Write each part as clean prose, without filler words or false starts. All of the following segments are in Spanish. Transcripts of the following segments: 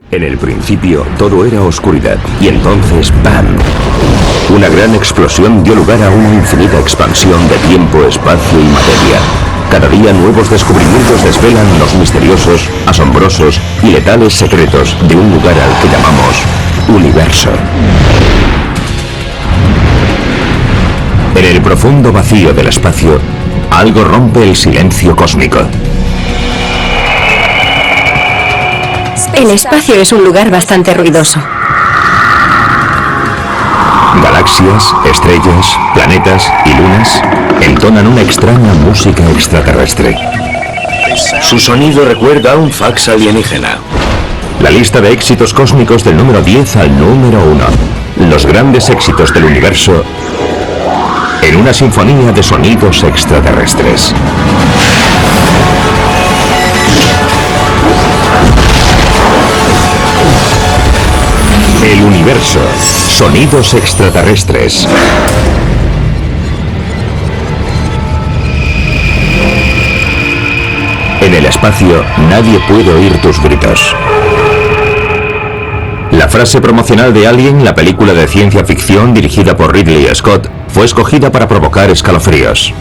En el principio todo era oscuridad y entonces ¡bam! Una gran explosión dio lugar a una infinita expansión de tiempo, espacio y materia. Cada día nuevos descubrimientos desvelan los misteriosos, asombrosos y letales secretos de un lugar al que llamamos universo. En el profundo vacío del espacio, algo rompe el silencio cósmico. El espacio es un lugar bastante ruidoso. Galaxias, estrellas, planetas y lunas entonan una extraña música extraterrestre. Su sonido recuerda a un fax alienígena. La lista de éxitos cósmicos del número 10 al número 1. Los grandes éxitos del universo en una sinfonía de sonidos extraterrestres. El universo. Sonidos extraterrestres. En el espacio, nadie puede oír tus gritos. La frase promocional de Alien, la película de ciencia ficción dirigida por Ridley Scott, fue escogida para provocar escalofríos.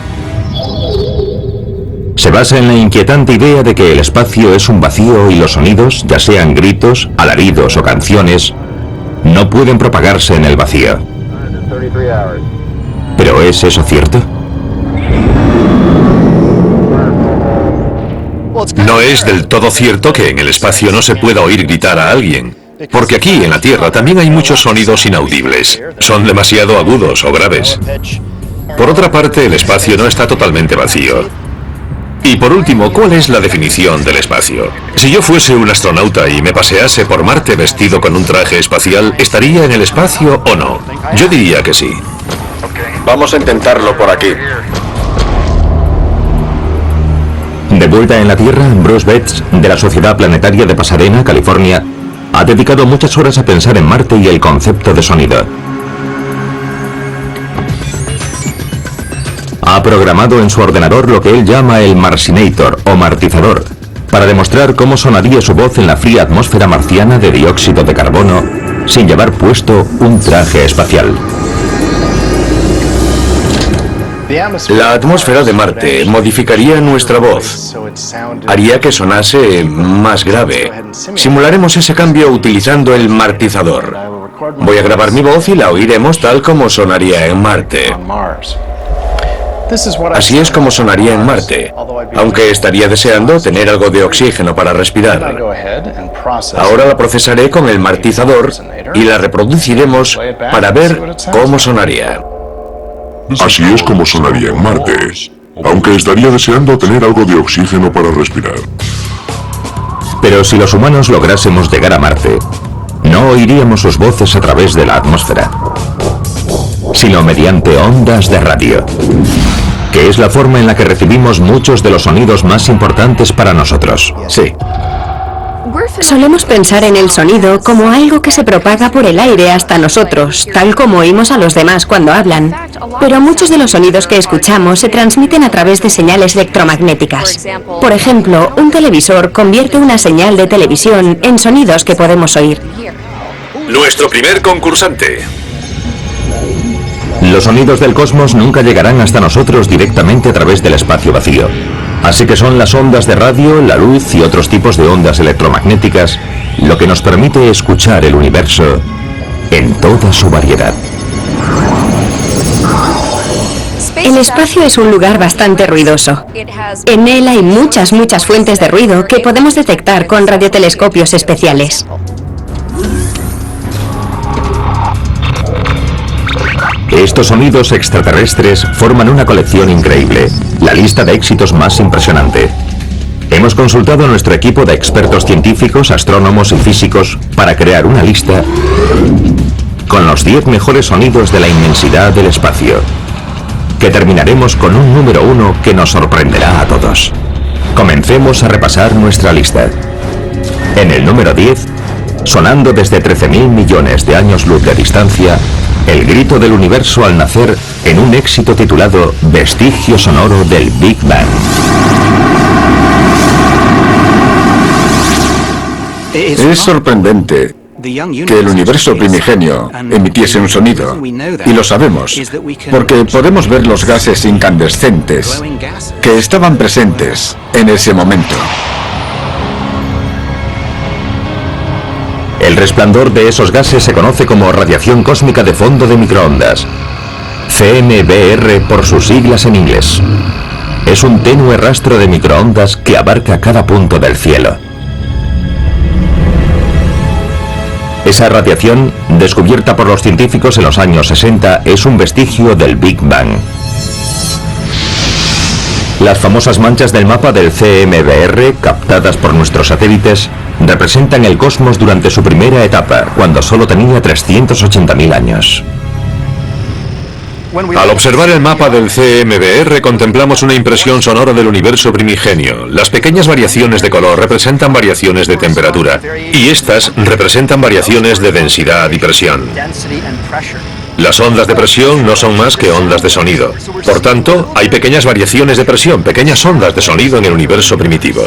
Se basa en la inquietante idea de que el espacio es un vacío y los sonidos, ya sean gritos, alaridos o canciones, no pueden propagarse en el vacío. ¿Pero es eso cierto? No es del todo cierto que en el espacio no se pueda oír gritar a alguien, porque aquí en la Tierra también hay muchos sonidos inaudibles. Son demasiado agudos o graves. Por otra parte, el espacio no está totalmente vacío. Y por último, ¿cuál es la definición del espacio? Si yo fuese un astronauta y me pasease por Marte vestido con un traje espacial, ¿estaría en el espacio o no? Yo diría que sí. Vamos a intentarlo por aquí. De vuelta en la Tierra, Bruce Betts, de la Sociedad Planetaria de Pasadena, California, ha dedicado muchas horas a pensar en Marte y el concepto de sonido. Ha programado en su ordenador lo que él llama el Marcinator o martizador, para demostrar cómo sonaría su voz en la fría atmósfera marciana de dióxido de carbono, sin llevar puesto un traje espacial. La atmósfera de Marte modificaría nuestra voz. Haría que sonase más grave. Simularemos ese cambio utilizando el martizador. Voy a grabar mi voz y la oiremos tal como sonaría en Marte. Así es como sonaría en Marte, aunque estaría deseando tener algo de oxígeno para respirar. Ahora la procesaré con el martizador y la reproduciremos para ver cómo sonaría. Así es como sonaría en Marte, aunque estaría deseando tener algo de oxígeno para respirar. Pero si los humanos lográsemos llegar a Marte, no oiríamos sus voces a través de la atmósfera, sino mediante ondas de radio, que es la forma en la que recibimos muchos de los sonidos más importantes para nosotros. Sí. Solemos pensar en el sonido como algo que se propaga por el aire hasta nosotros, tal como oímos a los demás cuando hablan. Pero muchos de los sonidos que escuchamos se transmiten a través de señales electromagnéticas. Por ejemplo, un televisor convierte una señal de televisión en sonidos que podemos oír. Nuestro primer concursante. Los sonidos del cosmos nunca llegarán hasta nosotros directamente a través del espacio vacío. Así que son las ondas de radio, la luz y otros tipos de ondas electromagnéticas lo que nos permite escuchar el universo en toda su variedad. El espacio es un lugar bastante ruidoso. En él hay muchas fuentes de ruido que podemos detectar con radiotelescopios especiales. Estos sonidos extraterrestres forman una colección increíble, la lista de éxitos más impresionante. Hemos consultado a nuestro equipo de expertos científicos, astrónomos y físicos para crear una lista con los 10 mejores sonidos de la inmensidad del espacio, que terminaremos con un número 1 que nos sorprenderá a todos. Comencemos a repasar nuestra lista. En el número 10, sonando desde 13.000 millones de años luz de distancia, el grito del universo al nacer en un éxito titulado Vestigio sonoro del Big Bang. Es sorprendente que el universo primigenio emitiese un sonido, y lo sabemos, porque podemos ver los gases incandescentes que estaban presentes en ese momento. El resplandor de esos gases se conoce como radiación cósmica de fondo de microondas, CMBR por sus siglas en inglés. Es un tenue rastro de microondas que abarca cada punto del cielo. Esa radiación, descubierta por los científicos en los años 60, es un vestigio del Big Bang. Las famosas manchas del mapa del CMBR, captadas por nuestros satélites, representan el cosmos durante su primera etapa, cuando solo tenía 380.000 años. Al observar el mapa del CMBR contemplamos una impresión sonora del universo primigenio. Las pequeñas variaciones de color representan variaciones de temperatura y estas representan variaciones de densidad y presión. Las ondas de presión no son más que ondas de sonido. Por tanto, hay pequeñas variaciones de presión, pequeñas ondas de sonido en el universo primitivo.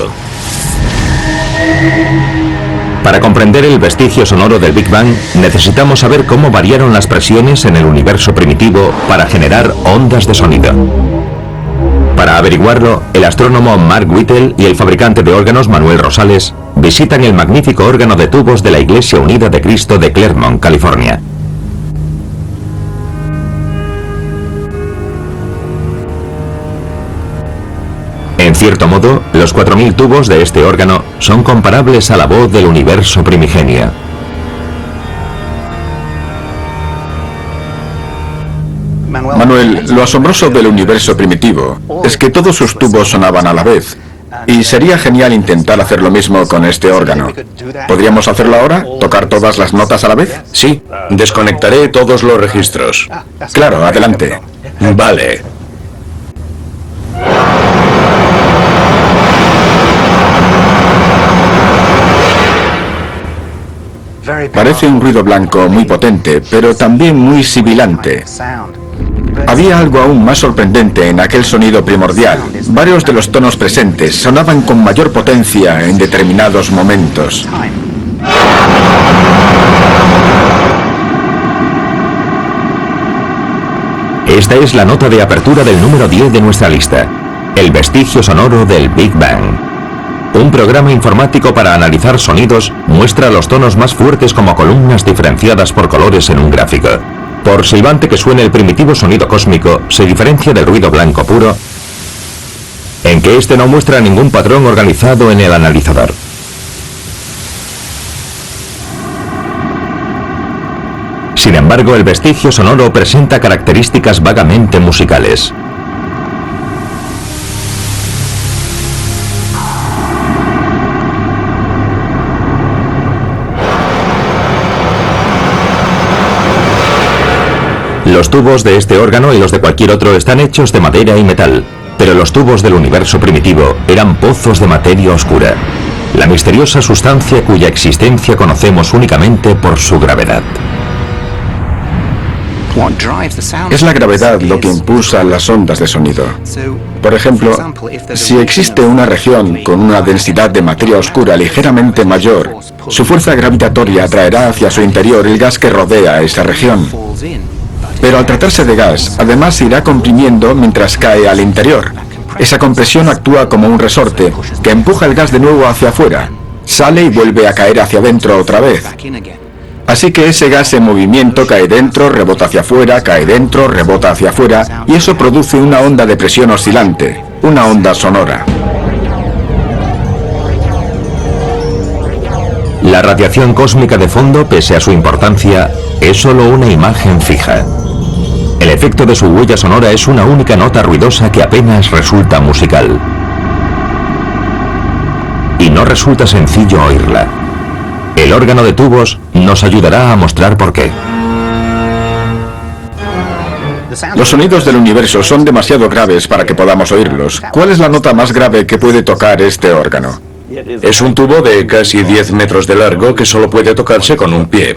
Para comprender el vestigio sonoro del Big Bang, necesitamos saber cómo variaron las presiones en el universo primitivo para generar ondas de sonido. Para averiguarlo, el astrónomo Mark Whittle y el fabricante de órganos Manuel Rosales visitan el magnífico órgano de tubos de la Iglesia Unida de Cristo de Claremont, California. En cierto modo, los 4.000 tubos de este órgano son comparables a la voz del universo primigenio. Manuel, lo asombroso del universo primitivo es que todos sus tubos sonaban a la vez. Y sería genial intentar hacer lo mismo con este órgano. ¿Podríamos hacerlo ahora? ¿Tocar todas las notas a la vez? Sí, desconectaré todos los registros. Claro, adelante. Vale. Parece un ruido blanco muy potente, pero también muy sibilante. Había algo aún más sorprendente en aquel sonido primordial. Varios de los tonos presentes sonaban con mayor potencia en determinados momentos. Esta es la nota de apertura del número 10 de nuestra lista, el vestigio sonoro del Big Bang. Un programa informático para analizar sonidos muestra los tonos más fuertes como columnas diferenciadas por colores en un gráfico. Por silbante que suene el primitivo sonido cósmico, se diferencia del ruido blanco puro, en que este no muestra ningún patrón organizado en el analizador. Sin embargo, el vestigio sonoro presenta características vagamente musicales. Los tubos de este órgano y los de cualquier otro están hechos de madera y metal, pero los tubos del universo primitivo eran pozos de materia oscura, la misteriosa sustancia cuya existencia conocemos únicamente por su gravedad. Es la gravedad lo que impulsa las ondas de sonido. Por ejemplo, si existe una región con una densidad de materia oscura ligeramente mayor, su fuerza gravitatoria atraerá hacia su interior el gas que rodea esa región. Pero al tratarse de gas, además se irá comprimiendo mientras cae al interior. Esa compresión actúa como un resorte que empuja el gas de nuevo hacia afuera, sale y vuelve a caer hacia adentro otra vez. Así que ese gas en movimiento cae dentro, rebota hacia afuera, cae dentro, rebota hacia afuera, y eso produce una onda de presión oscilante, una onda sonora. La radiación cósmica de fondo, pese a su importancia, es solo una imagen fija. El efecto de su huella sonora es una única nota ruidosa que apenas resulta musical. Y no resulta sencillo oírla. El órgano de tubos nos ayudará a mostrar por qué. Los sonidos del universo son demasiado graves para que podamos oírlos. ¿Cuál es la nota más grave que puede tocar este órgano? Es un tubo de casi 10 metros de largo que solo puede tocarse con un pie.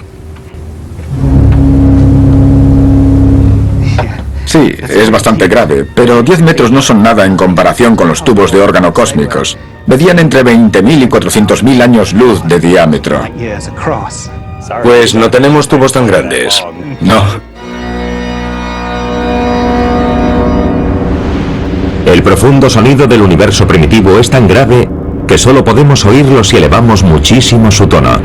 Sí, es bastante grave, pero 10 metros no son nada en comparación con los tubos de órgano cósmicos. Medían entre 20.000 y 400.000 años luz de diámetro. Pues no tenemos tubos tan grandes. No. El profundo sonido del universo primitivo es tan grave que solo podemos oírlo si elevamos muchísimo su tono.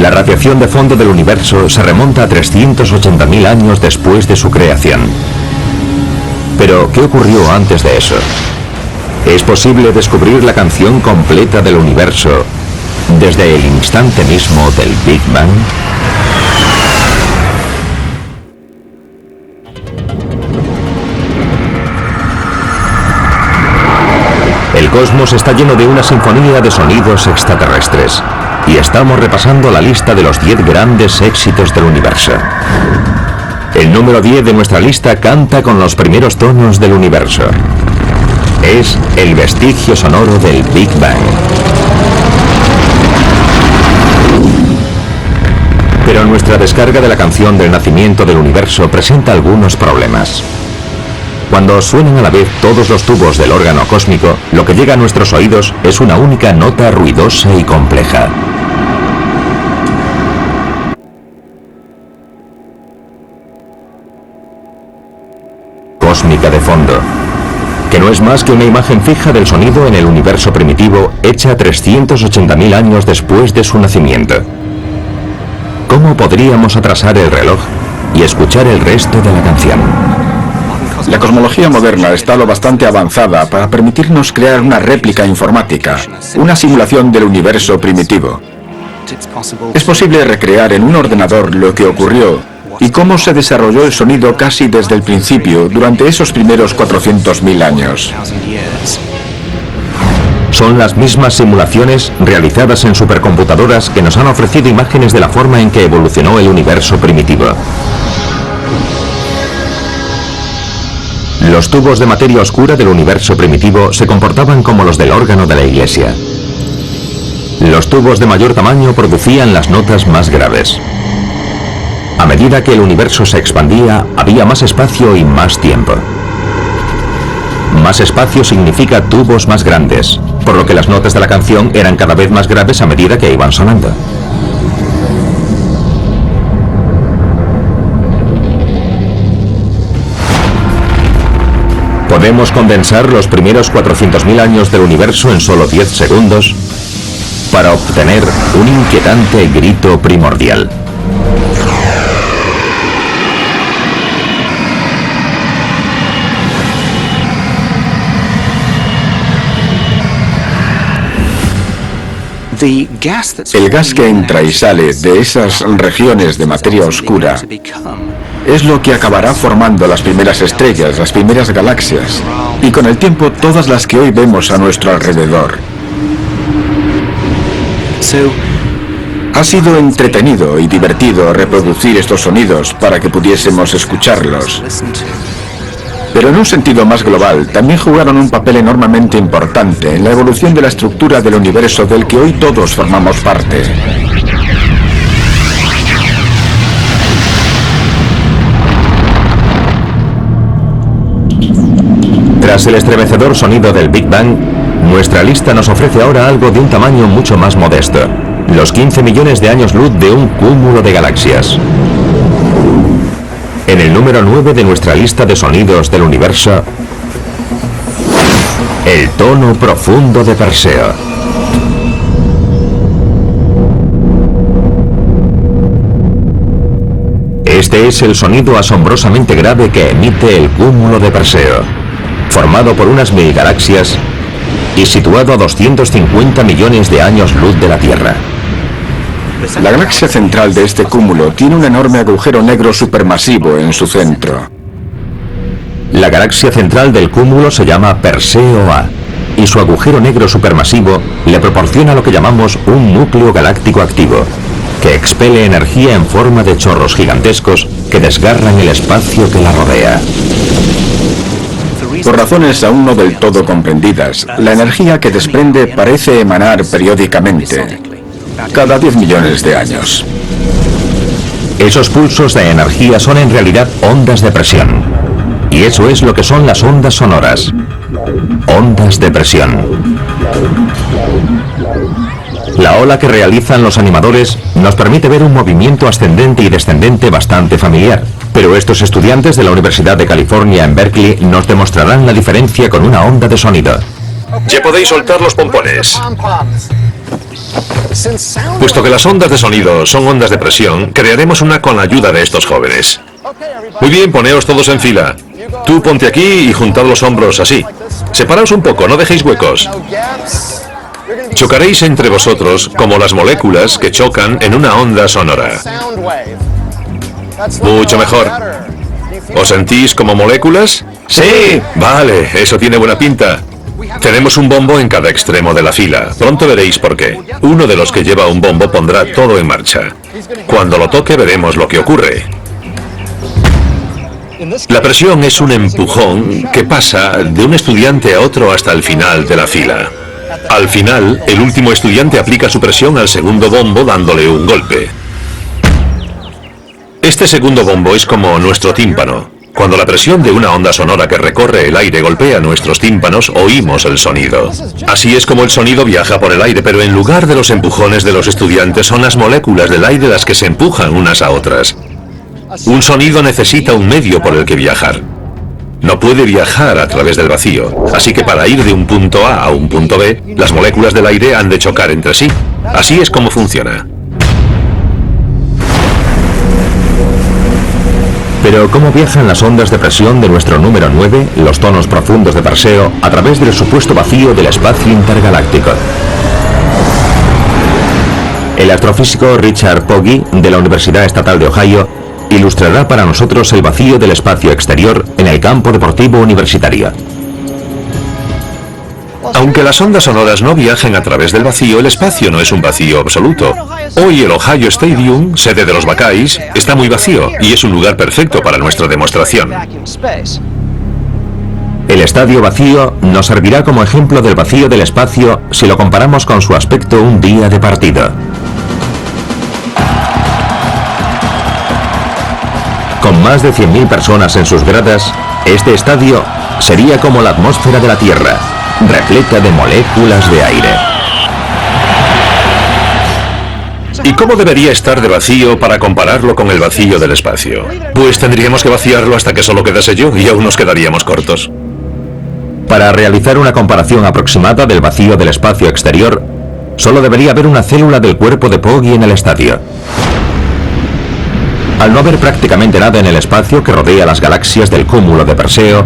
La radiación de fondo del universo se remonta a 380.000 años después de su creación. Pero, ¿qué ocurrió antes de eso? ¿Es posible descubrir la canción completa del universo desde el instante mismo del Big Bang? El cosmos está lleno de una sinfonía de sonidos extraterrestres. Y estamos repasando la lista de los 10 grandes éxitos del universo. El número 10 de nuestra lista canta con los primeros tonos del universo. Es el vestigio sonoro del Big Bang. Pero nuestra descarga de la canción del nacimiento del universo presenta algunos problemas. Cuando suenan a la vez todos los tubos del órgano cósmico, lo que llega a nuestros oídos es una única nota ruidosa y compleja. Cósmica de fondo, que no es más que una imagen fija del sonido en el universo primitivo hecha 380.000 años después de su nacimiento. ¿Cómo podríamos atrasar el reloj y escuchar el resto de la canción? La cosmología moderna está lo bastante avanzada para permitirnos crear una réplica informática, una simulación del universo primitivo. Es posible recrear en un ordenador lo que ocurrió y cómo se desarrolló el sonido casi desde el principio durante esos primeros 400.000 años. Son las mismas simulaciones realizadas en supercomputadoras que nos han ofrecido imágenes de la forma en que evolucionó el universo primitivo. Los tubos de materia oscura del universo primitivo se comportaban como los del órgano de la iglesia. Los tubos de mayor tamaño producían las notas más graves. A medida que el universo se expandía, había más espacio y más tiempo. Más espacio significa tubos más grandes, por lo que las notas de la canción eran cada vez más graves a medida que iban sonando. Podemos condensar los primeros 400.000 años del universo en solo 10 segundos para obtener un inquietante grito primordial. El gas que entra y sale de esas regiones de materia oscura es lo que acabará formando las primeras estrellas, las primeras galaxias, y con el tiempo todas las que hoy vemos a nuestro alrededor. Ha sido entretenido y divertido reproducir estos sonidos para que pudiésemos escucharlos. Pero en un sentido más global, también jugaron un papel enormemente importante en la evolución de la estructura del universo del que hoy todos formamos parte. Tras el estremecedor sonido del Big Bang, nuestra lista nos ofrece ahora algo de un tamaño mucho más modesto: los 15 millones de años luz de un cúmulo de galaxias. En el número 9 de nuestra lista de sonidos del universo, el tono profundo de Perseo. Este es el sonido asombrosamente grave que emite el cúmulo de Perseo, formado por unas 1000 galaxias y situado a 250 millones de años luz de la Tierra. La galaxia central de este cúmulo tiene un enorme agujero negro supermasivo en su centro. La galaxia central del cúmulo se llama Perseo A, y su agujero negro supermasivo le proporciona lo que llamamos un núcleo galáctico activo, que expele energía en forma de chorros gigantescos que desgarran el espacio que la rodea. Por razones aún no del todo comprendidas, la energía que desprende parece emanar periódicamente, cada 10 millones de años. Esos pulsos de energía son en realidad ondas de presión. Y eso es lo que son las ondas sonoras. Ondas de presión. La ola que realizan los animadores nos permite ver un movimiento ascendente y descendente bastante familiar. Pero estos estudiantes de la Universidad de California en Berkeley nos demostrarán la diferencia con una onda de sonido. Ya podéis soltar los pompones. Puesto que las ondas de sonido son ondas de presión, crearemos una con la ayuda de estos jóvenes. Muy bien, poneos todos en fila. Tú ponte aquí y juntad los hombros así. Separaos un poco, no dejéis huecos. Chocaréis entre vosotros como las moléculas que chocan en una onda sonora. Mucho mejor. ¿Os sentís como moléculas? ¡Sí! Vale, eso tiene buena pinta. Tenemos un bombo en cada extremo de la fila. Pronto veréis por qué. Uno de los que lleva un bombo pondrá todo en marcha. Cuando lo toque veremos lo que ocurre. La presión es un empujón que pasa de un estudiante a otro hasta el final de la fila. Al final, el último estudiante aplica su presión al segundo bombo dándole un golpe. Este segundo bombo es como nuestro tímpano. Cuando la presión de una onda sonora que recorre el aire golpea nuestros tímpanos, oímos el sonido. Así es como el sonido viaja por el aire, pero en lugar de los empujones de los estudiantes, son las moléculas del aire las que se empujan unas a otras. Un sonido necesita un medio por el que viajar. No puede viajar a través del vacío, así que para ir de un punto A a un punto B, las moléculas del aire han de chocar entre sí. Así es como funciona. Pero ¿cómo viajan las ondas de presión de nuestro número 9, los tonos profundos de Perseo, a través del supuesto vacío del espacio intergaláctico? El astrofísico Richard Pogge, de la Universidad Estatal de Ohio, ilustrará para nosotros el vacío del espacio exterior en el campo deportivo universitario. Aunque las ondas sonoras no viajen a través del vacío, el espacio no es un vacío absoluto. Hoy el Ohio Stadium, sede de los Buckeyes, está muy vacío y es un lugar perfecto para nuestra demostración. El estadio vacío nos servirá como ejemplo del vacío del espacio si lo comparamos con su aspecto un día de partido. Con más de 100.000 personas en sus gradas, este estadio sería como la atmósfera de la Tierra, repleta de moléculas de aire. ¿Y cómo debería estar de vacío para compararlo con el vacío del espacio? Pues tendríamos que vaciarlo hasta que solo quedase yo y aún nos quedaríamos cortos. Para realizar una comparación aproximada del vacío del espacio exterior, solo debería haber una célula del cuerpo de Pogge en el estadio. Al no haber prácticamente nada en el espacio que rodea las galaxias del cúmulo de Perseo,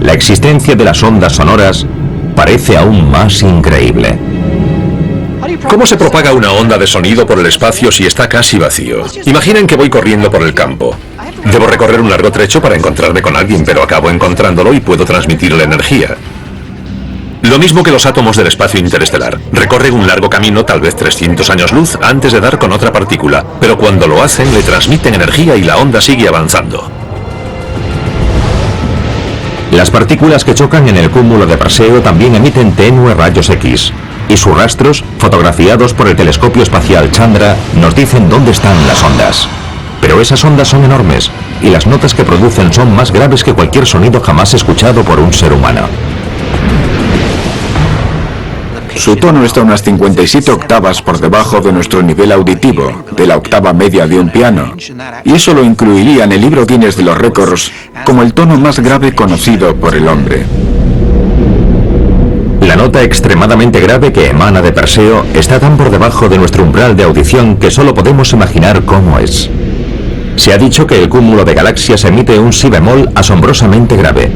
la existencia de las ondas sonoras parece aún más increíble. ¿Cómo se propaga una onda de sonido por el espacio si está casi vacío? Imaginen que voy corriendo por el campo. Debo recorrer un largo trecho para encontrarme con alguien, pero acabo encontrándolo y puedo transmitirle energía. Lo mismo que los átomos del espacio interestelar. Recorren un largo camino, tal vez 300 años luz, antes de dar con otra partícula, pero cuando lo hacen le transmiten energía y la onda sigue avanzando. Las partículas que chocan en el cúmulo de Perseo también emiten tenues rayos X, y sus rastros, fotografiados por el telescopio espacial Chandra, nos dicen dónde están las ondas. Pero esas ondas son enormes, y las notas que producen son más graves que cualquier sonido jamás escuchado por un ser humano. Su tono está unas 57 octavas por debajo de nuestro nivel auditivo, de la octava media de un piano, y eso lo incluiría en el libro Guinness de los récords como el tono más grave conocido por el hombre. La nota extremadamente grave que emana de Perseo está tan por debajo de nuestro umbral de audición que solo podemos imaginar cómo es. Se ha dicho que el cúmulo de galaxias emite un si bemol asombrosamente grave,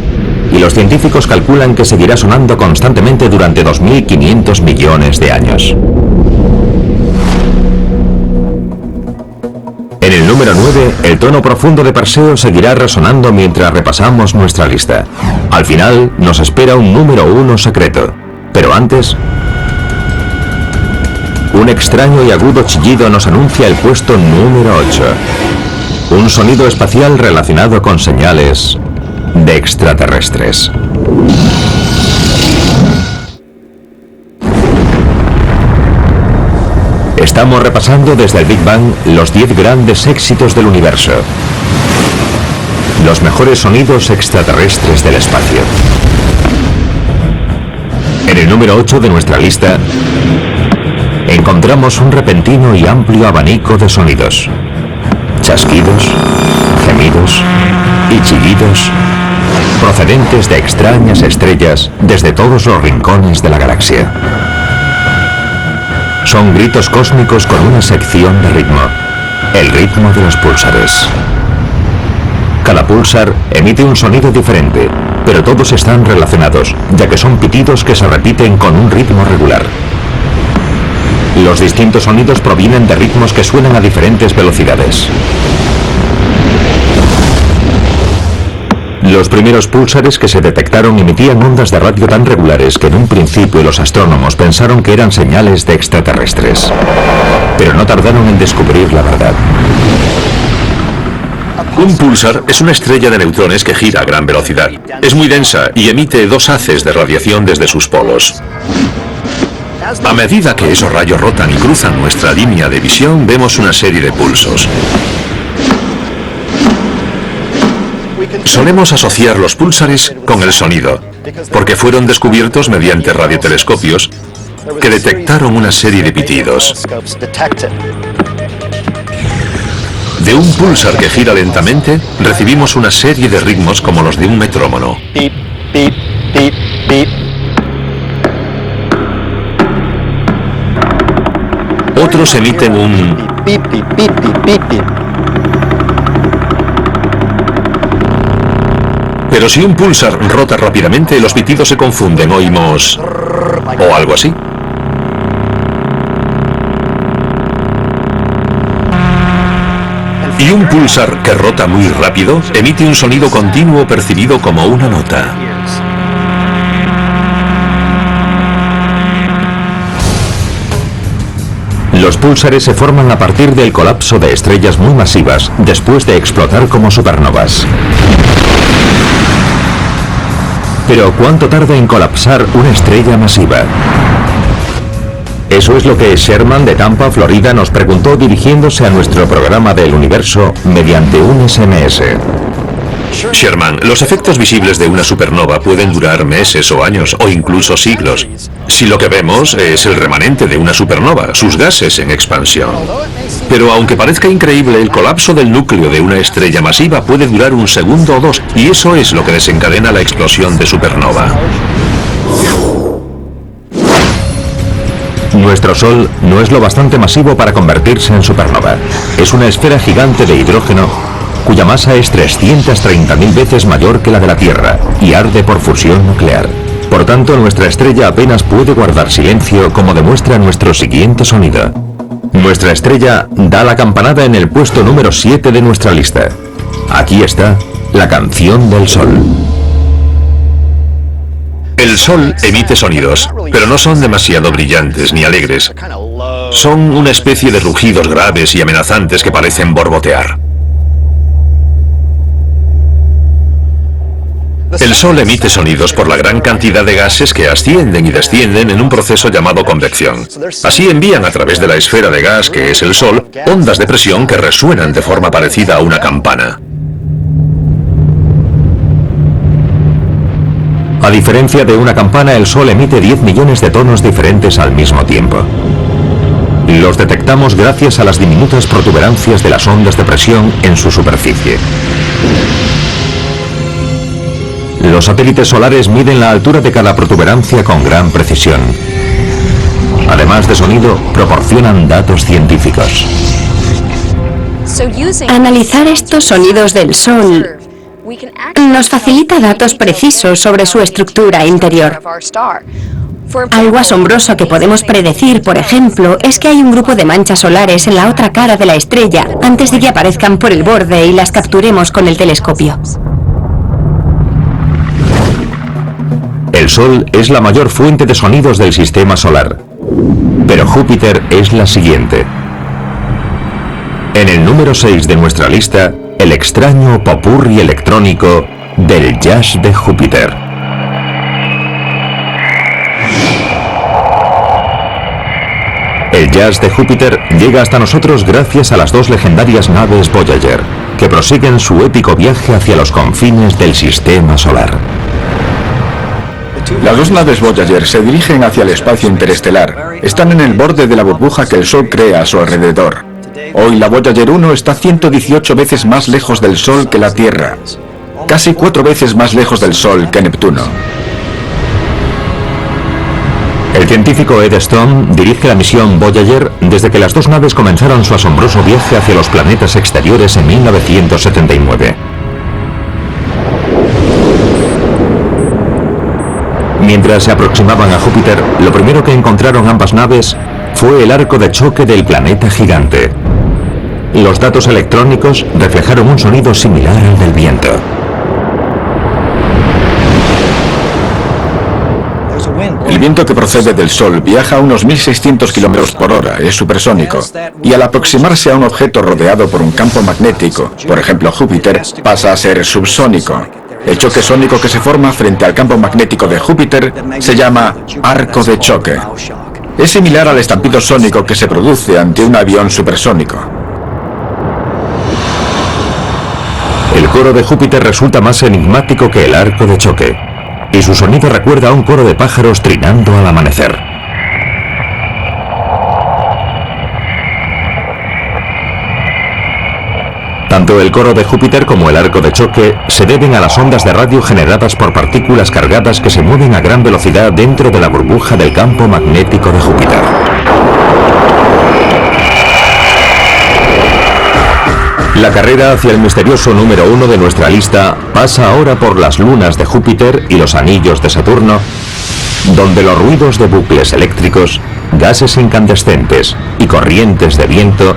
y los científicos calculan que seguirá sonando constantemente durante 2.500 millones de años. En el número 9, el tono profundo de Perseo seguirá resonando mientras repasamos nuestra lista. Al final, nos espera un número 1 secreto. Pero antes, un extraño y agudo chillido nos anuncia el puesto número 8. Un sonido espacial relacionado con señales de extraterrestres. Estamos repasando desde el Big Bang los 10 grandes éxitos del universo. Los mejores sonidos extraterrestres del espacio. En el número 8 de nuestra lista, encontramos un repentino y amplio abanico de sonidos. Chasquidos, gemidos y chillidos procedentes de extrañas estrellas desde todos los rincones de la galaxia. Son gritos cósmicos con una sección de ritmo, el ritmo de los púlsares. Cada púlsar emite un sonido diferente, pero todos están relacionados, ya que son pitidos que se repiten con un ritmo regular. Los distintos sonidos provienen de ritmos que suenan a diferentes velocidades. Los primeros púlsares que se detectaron emitían ondas de radio tan regulares que en un principio los astrónomos pensaron que eran señales de extraterrestres. Pero no tardaron en descubrir la verdad. Un púlsar es una estrella de neutrones que gira a gran velocidad. Es muy densa y emite 2 haces de radiación desde sus polos. A medida que esos rayos rotan y cruzan nuestra línea de visión, vemos una serie de pulsos. Solemos asociar los púlsares con el sonido, porque fueron descubiertos mediante radiotelescopios que detectaron una serie de pitidos. De un púlsar que gira lentamente, recibimos una serie de ritmos como los de un metrónomo. Beep, beep, beep, beep. Otros emiten un... Beep, beep, beep, beep, beep, beep. Pero si un púlsar rota rápidamente, los pitidos se confunden, oímos... o algo así. Y un púlsar que rota muy rápido emite un sonido continuo percibido como una nota. Los púlsares se forman a partir del colapso de estrellas muy masivas después de explotar como supernovas. Pero ¿cuánto tarda en colapsar una estrella masiva? Eso es lo que Sherman de Tampa, Florida, nos preguntó dirigiéndose a nuestro programa del universo mediante un SMS. Sherman, los efectos visibles de una supernova pueden durar meses o años o incluso siglos. Si lo que vemos es el remanente de una supernova, sus gases en expansión. Pero aunque parezca increíble, el colapso del núcleo de una estrella masiva puede durar un segundo o 2, y eso es lo que desencadena la explosión de supernova. Nuestro Sol no es lo bastante masivo para convertirse en supernova. Es una esfera gigante de hidrógeno cuya masa es 330.000 veces mayor que la de la Tierra y arde por fusión nuclear. Por tanto, nuestra estrella apenas puede guardar silencio, como demuestra nuestro siguiente sonido. Nuestra estrella da la campanada en el puesto número 7 de nuestra lista. Aquí está la canción del Sol. El Sol emite sonidos, pero no son demasiado brillantes ni alegres. Son una especie de rugidos graves y amenazantes que parecen borbotear. El Sol emite sonidos por la gran cantidad de gases que ascienden y descienden en un proceso llamado convección. Así envían a través de la esfera de gas que es el Sol ondas de presión que resuenan de forma parecida a una campana. A diferencia de una campana, el Sol emite 10 millones de tonos diferentes al mismo tiempo. Los detectamos gracias a las diminutas protuberancias de las ondas de presión en su superficie. Los satélites solares miden la altura de cada protuberancia con gran precisión. Además de sonido, proporcionan datos científicos. Analizar estos sonidos del Sol nos facilita datos precisos sobre su estructura interior. Algo asombroso que podemos predecir, por ejemplo, es que hay un grupo de manchas solares en la otra cara de la estrella antes de que aparezcan por el borde y las capturemos con el telescopio. El Sol es la mayor fuente de sonidos del sistema solar, pero Júpiter es la siguiente. En el número 6 de nuestra lista, el extraño popurrí electrónico del jazz de Júpiter. El jazz de Júpiter llega hasta nosotros gracias a las dos legendarias naves Voyager, que prosiguen su épico viaje hacia los confines del sistema solar. Las dos naves Voyager se dirigen hacia el espacio interestelar. Están en el borde de la burbuja que el Sol crea a su alrededor. Hoy la Voyager 1 está 118 veces más lejos del Sol que la Tierra. Casi 4 veces más lejos del Sol que Neptuno. El científico Ed Stone dirige la misión Voyager desde que las dos naves comenzaron su asombroso viaje hacia los planetas exteriores en 1979. Mientras se aproximaban a Júpiter, lo primero que encontraron ambas naves fue el arco de choque del planeta gigante. Los datos electrónicos reflejaron un sonido similar al del viento. El viento que procede del Sol viaja a unos 1600 km por hora, es supersónico, y al aproximarse a un objeto rodeado por un campo magnético, por ejemplo Júpiter, pasa a ser subsónico. El choque sónico que se forma frente al campo magnético de Júpiter se llama arco de choque. Es similar al estampido sónico que se produce ante un avión supersónico. El coro de Júpiter resulta más enigmático que el arco de choque, y su sonido recuerda a un coro de pájaros trinando al amanecer. Tanto el coro de Júpiter como el arco de choque se deben a las ondas de radio generadas por partículas cargadas que se mueven a gran velocidad dentro de la burbuja del campo magnético de Júpiter. La carrera hacia el misterioso número 1 de nuestra lista pasa ahora por las lunas de Júpiter y los anillos de Saturno, donde los ruidos de bucles eléctricos, gases incandescentes y corrientes de viento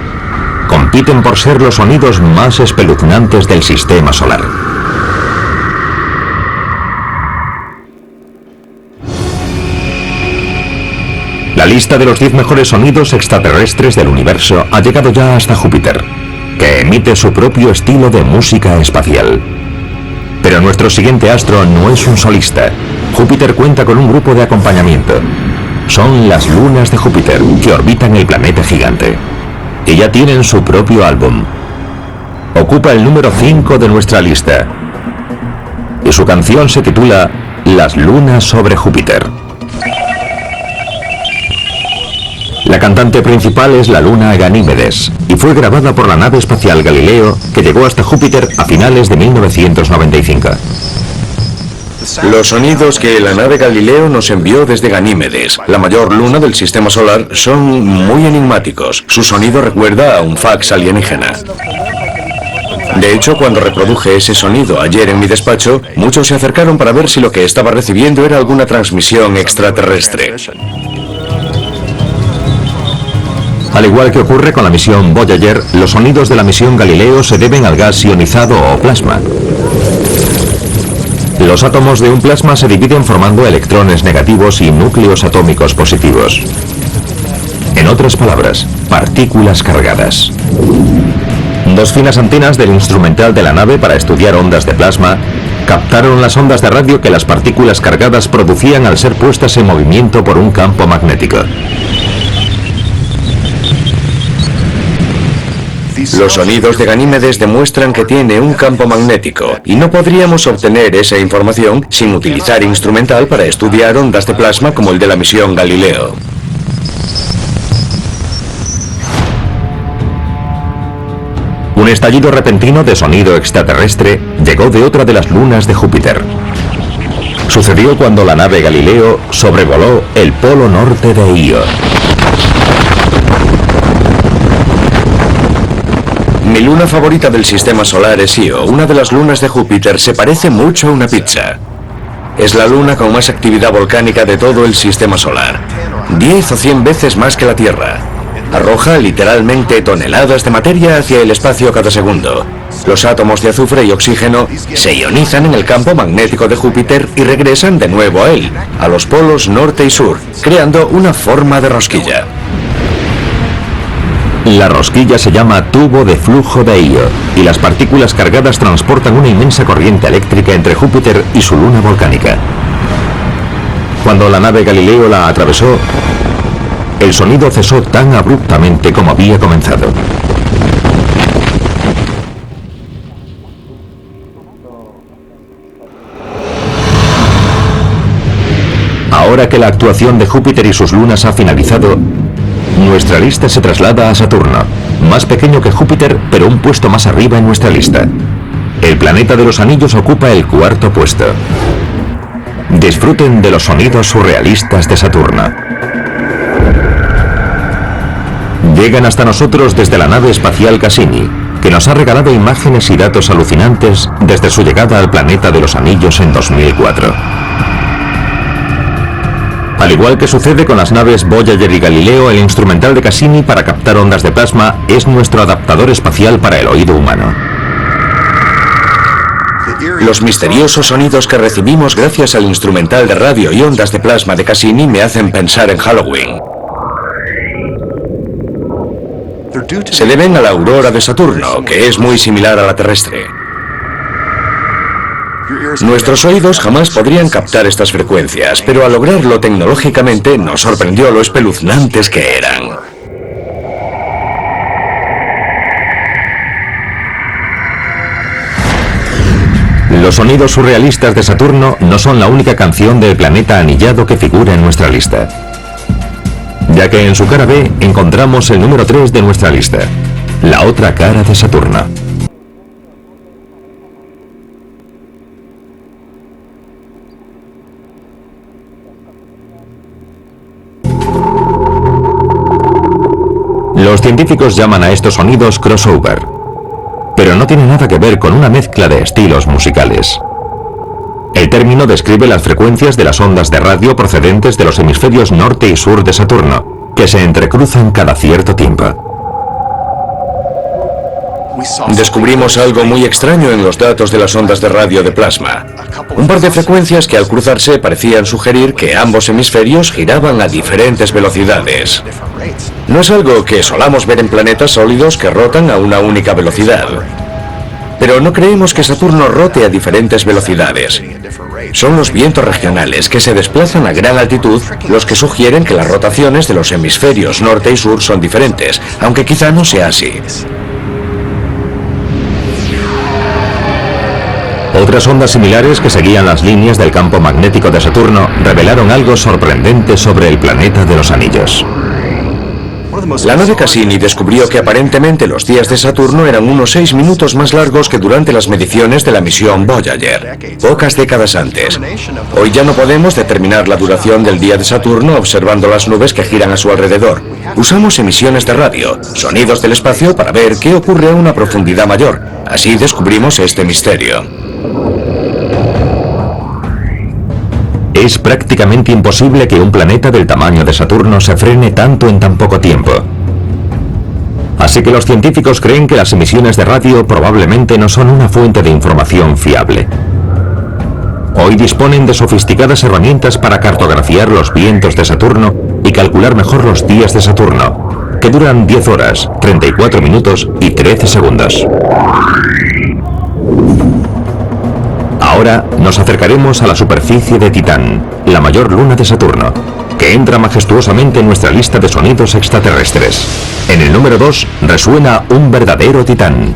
compiten por ser los sonidos más espeluznantes del sistema solar. La lista de los 10 mejores sonidos extraterrestres del universo ha llegado ya hasta Júpiter, que emite su propio estilo de música espacial. Pero nuestro siguiente astro no es un solista. Júpiter cuenta con un grupo de acompañamiento. Son las lunas de Júpiter, que orbitan el planeta gigante. Y ya tienen su propio álbum. Ocupa el número 5 de nuestra lista. Y su canción se titula Las lunas sobre Júpiter. La cantante principal es la luna Ganímedes y fue grabada por la nave espacial Galileo, que llegó hasta Júpiter a finales de 1995. Los sonidos que la nave Galileo nos envió desde Ganímedes, la mayor luna del sistema solar, son muy enigmáticos. Su sonido recuerda a un fax alienígena. De hecho, cuando reproduje ese sonido ayer en mi despacho, muchos se acercaron para ver si lo que estaba recibiendo era alguna transmisión extraterrestre. Al igual que ocurre con la misión Voyager, los sonidos de la misión Galileo se deben al gas ionizado o plasma. Los átomos de un plasma se dividen formando electrones negativos y núcleos atómicos positivos. En otras palabras, partículas cargadas. Dos finas antenas del instrumental de la nave para estudiar ondas de plasma captaron las ondas de radio que las partículas cargadas producían al ser puestas en movimiento por un campo magnético. Los sonidos de Ganímedes demuestran que tiene un campo magnético y no podríamos obtener esa información sin utilizar instrumental para estudiar ondas de plasma como el de la misión Galileo. Un estallido repentino de sonido extraterrestre llegó de otra de las lunas de Júpiter. Sucedió cuando la nave Galileo sobrevoló el polo norte de Io. Mi luna favorita del sistema solar es Io. Una de las lunas de Júpiter se parece mucho a una pizza. Es la luna con más actividad volcánica de todo el sistema solar. 10 o 100 veces más que la Tierra. Arroja literalmente toneladas de materia hacia el espacio cada segundo. Los átomos de azufre y oxígeno se ionizan en el campo magnético de Júpiter y regresan de nuevo a él, a los polos norte y sur, creando una forma de rosquilla. La rosquilla se llama tubo de flujo de Io y las partículas cargadas transportan una inmensa corriente eléctrica entre Júpiter y su luna volcánica. Cuando la nave Galileo la atravesó, el sonido cesó tan abruptamente como había comenzado. Ahora que la actuación de Júpiter y sus lunas ha finalizado, nuestra lista se traslada a Saturno, más pequeño que Júpiter, pero un puesto más arriba en nuestra lista. El planeta de los anillos ocupa el cuarto puesto. Disfruten de los sonidos surrealistas de Saturno. Llegan hasta nosotros desde la nave espacial Cassini, que nos ha regalado imágenes y datos alucinantes desde su llegada al planeta de los anillos en 2004. Al igual que sucede con las naves Voyager y Galileo, el instrumental de Cassini para captar ondas de plasma es nuestro adaptador espacial para el oído humano. Los misteriosos sonidos que recibimos gracias al instrumental de radio y ondas de plasma de Cassini me hacen pensar en Halloween. Se deben a la aurora de Saturno, que es muy similar a la terrestre. Nuestros oídos jamás podrían captar estas frecuencias, pero al lograrlo tecnológicamente nos sorprendió lo espeluznantes que eran. Los sonidos surrealistas de Saturno no son la única canción del planeta anillado que figura en nuestra lista, ya que en su cara B encontramos el número 3 de nuestra lista, la otra cara de Saturno. Los científicos llaman a estos sonidos crossover, pero no tiene nada que ver con una mezcla de estilos musicales. El término describe las frecuencias de las ondas de radio procedentes de los hemisferios norte y sur de Saturno, que se entrecruzan cada cierto tiempo. Descubrimos algo muy extraño en los datos de las ondas de radio de plasma. Un par de frecuencias que al cruzarse parecían sugerir que ambos hemisferios giraban a diferentes velocidades. No es algo que solamos ver en planetas sólidos que rotan a una única velocidad. Pero no creemos que Saturno rote a diferentes velocidades. Son los vientos regionales que se desplazan a gran altitud los que sugieren que las rotaciones de los hemisferios norte y sur son diferentes, aunque quizá no sea así. Otras ondas similares que seguían las líneas del campo magnético de Saturno revelaron algo sorprendente sobre el planeta de los anillos. La nave Cassini descubrió que aparentemente los días de Saturno eran unos 6 minutos más largos que durante las mediciones de la misión Voyager, pocas décadas antes. Hoy ya no podemos determinar la duración del día de Saturno observando las nubes que giran a su alrededor. Usamos emisiones de radio, sonidos del espacio para ver qué ocurre a una profundidad mayor. Así descubrimos este misterio. Es prácticamente imposible que un planeta del tamaño de Saturno se frene tanto en tan poco tiempo. Así que los científicos creen que las emisiones de radio probablemente no son una fuente de información fiable. Hoy disponen de sofisticadas herramientas para cartografiar los vientos de Saturno y calcular mejor los días de Saturno, que duran 10 horas, 34 minutos y 13 segundos. Ahora nos acercaremos a la superficie de Titán, la mayor luna de Saturno, que entra majestuosamente en nuestra lista de sonidos extraterrestres. En el número 2 resuena un verdadero titán,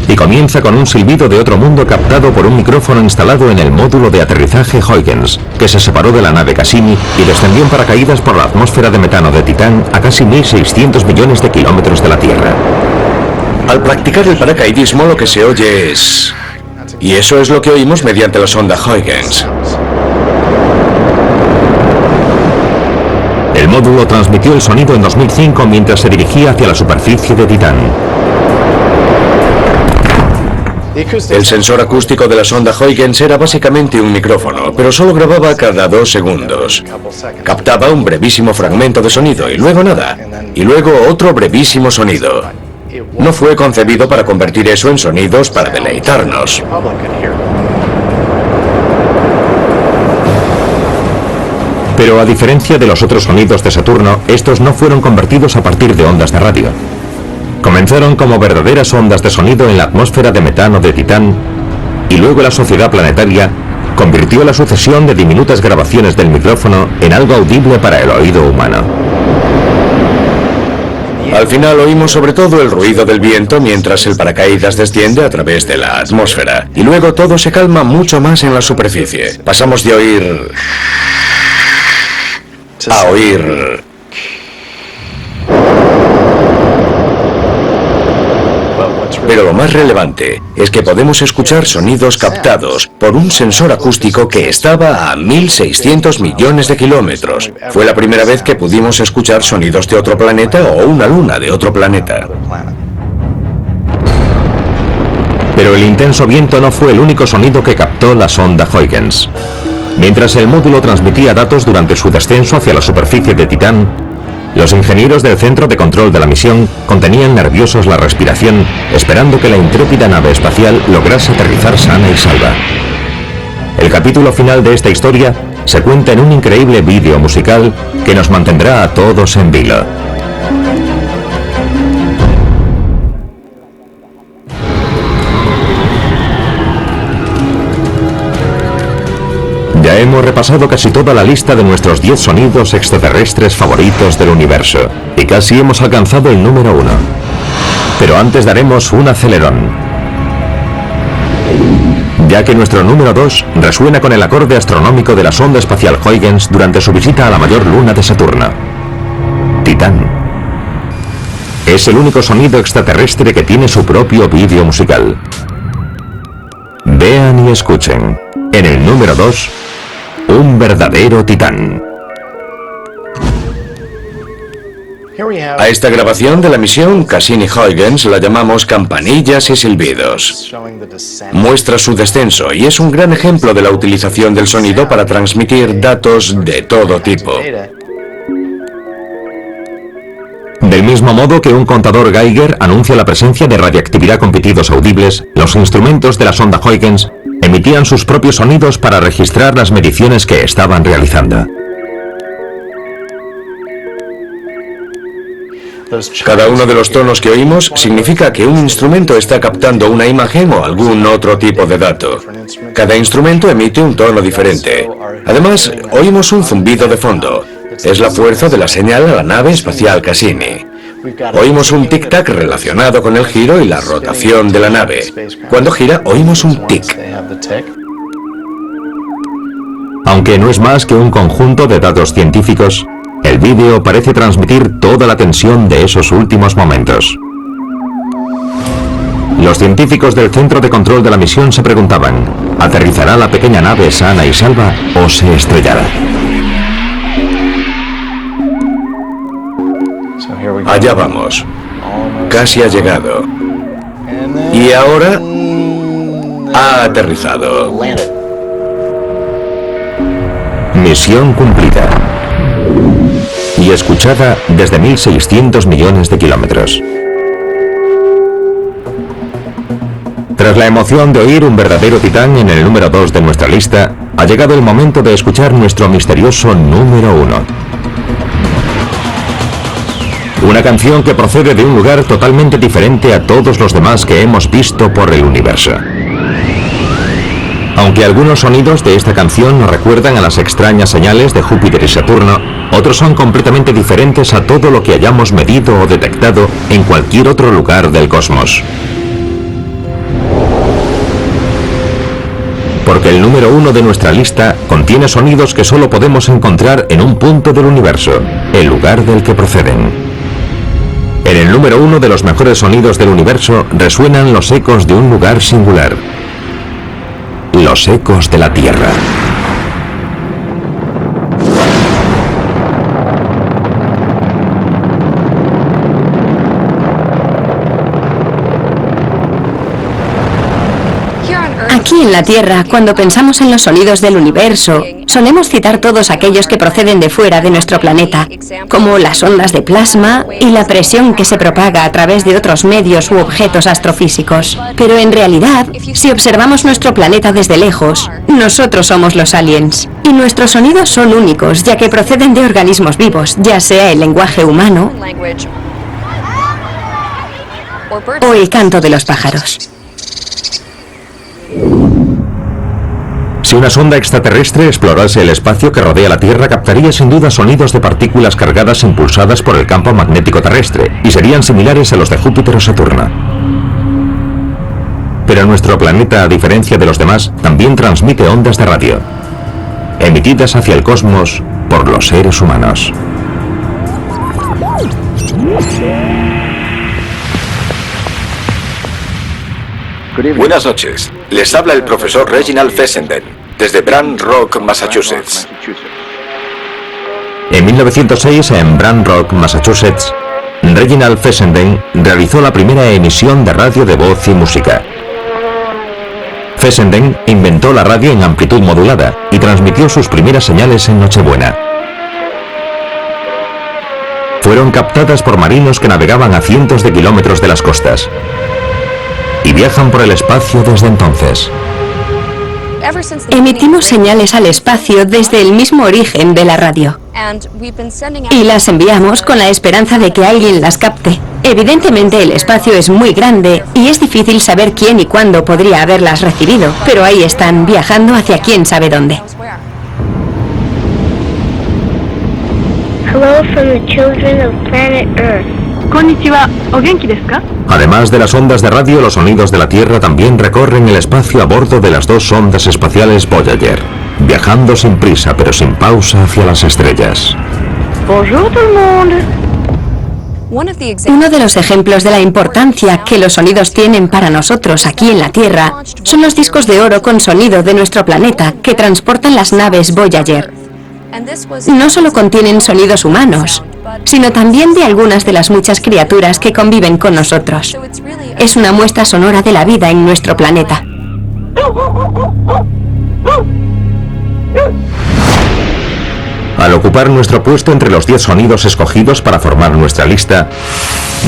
y comienza con un silbido de otro mundo captado por un micrófono instalado en el módulo de aterrizaje Huygens, que se separó de la nave Cassini y descendió en paracaídas por la atmósfera de metano de Titán a casi 1.600 millones de kilómetros de la Tierra. Al practicar el paracaidismo lo que se oye es... Y eso es lo que oímos mediante la sonda Huygens. El módulo transmitió el sonido en 2005 mientras se dirigía hacia la superficie de Titán. El sensor acústico de la sonda Huygens era básicamente un micrófono, pero solo grababa cada 2 segundos. Captaba un brevísimo fragmento de sonido y luego nada, y luego otro brevísimo sonido. No fue concebido para convertir eso en sonidos para deleitarnos. Pero a diferencia de los otros sonidos de Saturno, estos no fueron convertidos a partir de ondas de radio. Comenzaron como verdaderas ondas de sonido en la atmósfera de metano de Titán, y luego la Sociedad Planetaria convirtió la sucesión de diminutas grabaciones del micrófono en algo audible para el oído humano. Al final oímos sobre todo el ruido del viento mientras el paracaídas desciende a través de la atmósfera. Y luego todo se calma mucho más en la superficie. Pasamos de oír a oír. Pero lo más relevante es que podemos escuchar sonidos captados por un sensor acústico que estaba a 1.600 millones de kilómetros. Fue la primera vez que pudimos escuchar sonidos de otro planeta o una luna de otro planeta. Pero el intenso viento no fue el único sonido que captó la sonda Huygens. Mientras el módulo transmitía datos durante su descenso hacia la superficie de Titán, los ingenieros del centro de control de la misión contenían nerviosos la respiración, esperando que la intrépida nave espacial lograse aterrizar sana y salva. El capítulo final de esta historia se cuenta en un increíble vídeo musical que nos mantendrá a todos en vilo. Ya hemos repasado casi toda la lista de nuestros 10 sonidos extraterrestres favoritos del universo, y casi hemos alcanzado el número 1. Pero antes daremos un acelerón, ya que nuestro número 2 resuena con el acorde astronómico de la sonda espacial Huygens durante su visita a la mayor luna de Saturno, Titán. Es el único sonido extraterrestre que tiene su propio vídeo musical. Vean y escuchen. En el número 2, un verdadero titán. A esta grabación de la misión Cassini-Huygens la llamamos Campanillas y Silbidos. Muestra su descenso y es un gran ejemplo de la utilización del sonido para transmitir datos de todo tipo. Del mismo modo que un contador Geiger anuncia la presencia de radiactividad con pitidos audibles, los instrumentos de la sonda Huygens emitían sus propios sonidos para registrar las mediciones que estaban realizando. Cada uno de los tonos que oímos significa que un instrumento está captando una imagen o algún otro tipo de dato. Cada instrumento emite un tono diferente. Además, oímos un zumbido de fondo. Es la fuerza de la señal a la nave espacial Cassini. Oímos un tic-tac relacionado con el giro y la rotación de la nave. Cuando gira, oímos un tic. Aunque no es más que un conjunto de datos científicos, el vídeo parece transmitir toda la tensión de esos últimos momentos. Los científicos del centro de control de la misión se preguntaban, ¿aterrizará la pequeña nave sana y salva o se estrellará? Allá vamos. Casi ha llegado. Y ahora ha aterrizado. Misión cumplida. Y escuchada desde 1.600 millones de kilómetros. Tras la emoción de oír un verdadero titán en el número 2 de nuestra lista, ha llegado el momento de escuchar nuestro misterioso número 1. Una canción que procede de un lugar totalmente diferente a todos los demás que hemos visto por el universo. Aunque algunos sonidos de esta canción nos recuerdan a las extrañas señales de Júpiter y Saturno, otros son completamente diferentes a todo lo que hayamos medido o detectado en cualquier otro lugar del cosmos. Porque el número 1 de nuestra lista contiene sonidos que solo podemos encontrar en un punto del universo, el lugar del que proceden. En el número 1 de los mejores sonidos del universo resuenan los ecos de un lugar singular. Los ecos de la Tierra. Aquí en la Tierra, cuando pensamos en los sonidos del universo, solemos citar todos aquellos que proceden de fuera de nuestro planeta, como las ondas de plasma y la presión que se propaga a través de otros medios u objetos astrofísicos. Pero en realidad, si observamos nuestro planeta desde lejos, nosotros somos los aliens. Y nuestros sonidos son únicos, ya que proceden de organismos vivos, ya sea el lenguaje humano o el canto de los pájaros. Si una sonda extraterrestre explorase el espacio que rodea la Tierra, captaría sin duda sonidos de partículas cargadas impulsadas por el campo magnético terrestre, y serían similares a los de Júpiter o Saturno. Pero nuestro planeta, a diferencia de los demás, también transmite ondas de radio, emitidas hacia el cosmos por los seres humanos. Buenas noches. Les habla el profesor Reginald Fessenden, desde Brant Rock, Massachusetts. En 1906, en Brant Rock, Massachusetts, Reginald Fessenden realizó la primera emisión de radio de voz y música. Fessenden inventó la radio en amplitud modulada y transmitió sus primeras señales en Nochebuena. Fueron captadas por marinos que navegaban a cientos de kilómetros de las costas y viajan por el espacio desde entonces. Emitimos señales al espacio desde el mismo origen de la radio y las enviamos con la esperanza de que alguien las capte. Evidentemente el espacio es muy grande y es difícil saber quién y cuándo podría haberlas recibido, pero ahí están, viajando hacia quién sabe dónde. Hello from the children of planet Earth. Konnichiwa, ¿o genki desu ka? Además de las ondas de radio, los sonidos de la Tierra también recorren el espacio a bordo de las dos sondas espaciales Voyager, viajando sin prisa pero sin pausa hacia las estrellas. Bonjour tout le monde. Uno de los ejemplos de la importancia que los sonidos tienen para nosotros aquí en la Tierra son los discos de oro con sonido de nuestro planeta que transportan las naves Voyager. No solo contienen sonidos humanos, sino también de algunas de las muchas criaturas que conviven con nosotros. Es una muestra sonora de la vida en nuestro planeta. Al ocupar nuestro puesto entre los 10 sonidos escogidos para formar nuestra lista,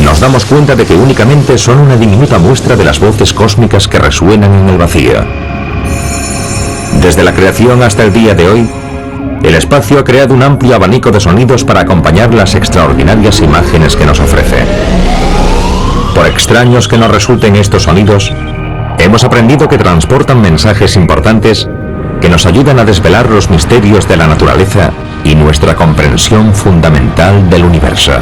nos damos cuenta de que únicamente son una diminuta muestra de las voces cósmicas que resuenan en el vacío. Desde la creación hasta el día de hoy, el espacio ha creado un amplio abanico de sonidos para acompañar las extraordinarias imágenes que nos ofrece. Por extraños que nos resulten estos sonidos, hemos aprendido que transportan mensajes importantes que nos ayudan a desvelar los misterios de la naturaleza y nuestra comprensión fundamental del universo.